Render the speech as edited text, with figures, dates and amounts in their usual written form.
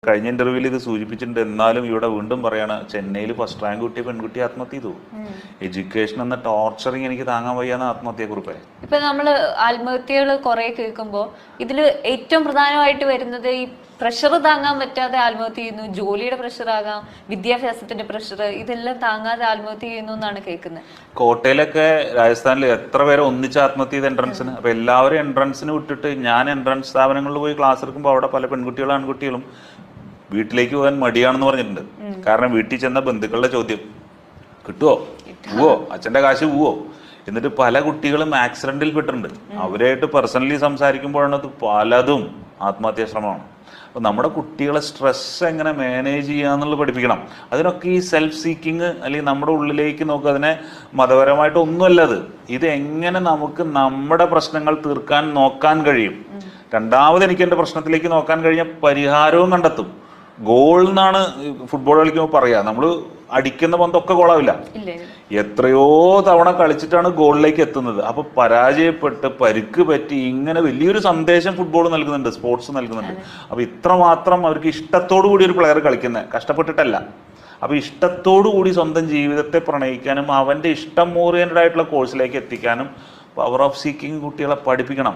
കഴിഞ്ഞ ഇന്റർവ്യൂവിൽ ഇത് സൂചിപ്പിച്ചിട്ടുണ്ട്. എന്നാലും ഇവിടെ വീണ്ടും പറയാണ്, ചെന്നൈയിൽ ഫസ്റ്റ് റാങ്ക് കിട്ടിയ പെൺകുട്ടി ആത്മഹത്യ ചെയ്തു. എഡ്യൂക്കേഷൻ എന്ന ടോർച്ചറിങ് എനിക്ക് താങ്ങാൻ വയ്യാന്ന് ആത്മഹത്യയെ കുറിപ്പേ. ഇപ്പൊ നമ്മള് ആത്മഹത്യകൾ കുറെ കേൾക്കുമ്പോ ഇതില് ഏറ്റവും പ്രധാനമായിട്ട് വരുന്നത് ഈ പ്രഷർ താങ്ങാൻ പറ്റാതെ ആത്മഹത്യ ചെയ്യുന്നു, ജോലിയുടെ പ്രഷർ ആകാം, വിദ്യാഭ്യാസത്തിന്റെ പ്രഷർ, ഇതെല്ലാം താങ്ങാതെ ആത്മഹത്യ ചെയ്യുന്നു എന്നാണ് കേൾക്കുന്നത്. കോട്ടയിലൊക്കെ രാജസ്ഥാനിൽ എത്ര പേരെ ഒന്നിച്ച് ആത്മഹത്യ ചെയ്ത എൻട്രൻസിന്. അപ്പൊ എല്ലാവരും എൻട്രൻസിന് വിട്ടിട്ട് ഞാൻ എൻട്രൻസ് സ്ഥാപനങ്ങളിൽ പോയി ക്ലാസ് എടുക്കുമ്പോൾ അവിടെ പല പെൺകുട്ടികളും ആൺകുട്ടികളും വീട്ടിലേക്ക് പോകാൻ മടിയാണെന്ന് പറഞ്ഞിട്ടുണ്ട്. കാരണം വീട്ടിൽ ചെന്ന ബന്ധുക്കളുടെ ചോദ്യം, കിട്ടുവോ, പോവോ, അച്ഛന്റെ കാശ് പോവോ. എന്നിട്ട് പല കുട്ടികളും ആക്സിഡന്റിൽ പെട്ടിട്ടുണ്ട്. അവരായിട്ട് പേഴ്സണലി സംസാരിക്കുമ്പോഴാണ് അത് പലതും ആത്മഹത്യാ ശ്രമമാണ്. അപ്പൊ നമ്മുടെ കുട്ടികളെ സ്ട്രെസ് എങ്ങനെ മാനേജ് ചെയ്യാന്നുള്ളത് പഠിപ്പിക്കണം. അതിനൊക്കെ ഈ സെൽഫ് സീക്കിങ് അല്ലെങ്കിൽ നമ്മുടെ ഉള്ളിലേക്ക് നോക്കുക. അതിനെ മതപരമായിട്ട് ഒന്നുമല്ല അത്. ഇത് എങ്ങനെ നമുക്ക് നമ്മുടെ പ്രശ്നങ്ങൾ തീർക്കാൻ നോക്കാൻ കഴിയും. രണ്ടാമത് എനിക്ക് എൻ്റെ പ്രശ്നത്തിലേക്ക് നോക്കാൻ കഴിഞ്ഞ പരിഹാരവും കണ്ടെത്തും. ഗോൾ എന്നാണ് ഫുട്ബോൾ കളിക്കുമ്പോൾ പറയാ. നമ്മൾ അടിക്കുന്ന പന്തൊക്കെ ഗോളാവില്ല. എത്രയോ തവണ കളിച്ചിട്ടാണ് ഗോളിലേക്ക് എത്തുന്നത്. അപ്പൊ പരാജയപ്പെട്ട് പരിക്ക് പറ്റി ഇങ്ങനെ വലിയൊരു സന്ദേശം ഫുട്ബോൾ നൽകുന്നുണ്ട്, സ്പോർട്സ് നൽകുന്നുണ്ട്. അപ്പൊ ഇത്രമാത്രം അവർക്ക് ഇഷ്ടത്തോടു കൂടി ഒരു പ്ലെയർ കളിക്കുന്നത്, കഷ്ടപ്പെട്ടിട്ടല്ല. അപ്പൊ ഇഷ്ടത്തോടു കൂടി സ്വന്തം ജീവിതത്തെ പ്രണയിക്കാനും അവന്റെ ഇഷ്ടം ഓറിയന്റഡ് ആയിട്ടുള്ള കോഴ്സിലേക്ക് എത്തിക്കാനും പവർ ഓഫ് സീക്കിങ് കുട്ടികളെ പഠിപ്പിക്കണം.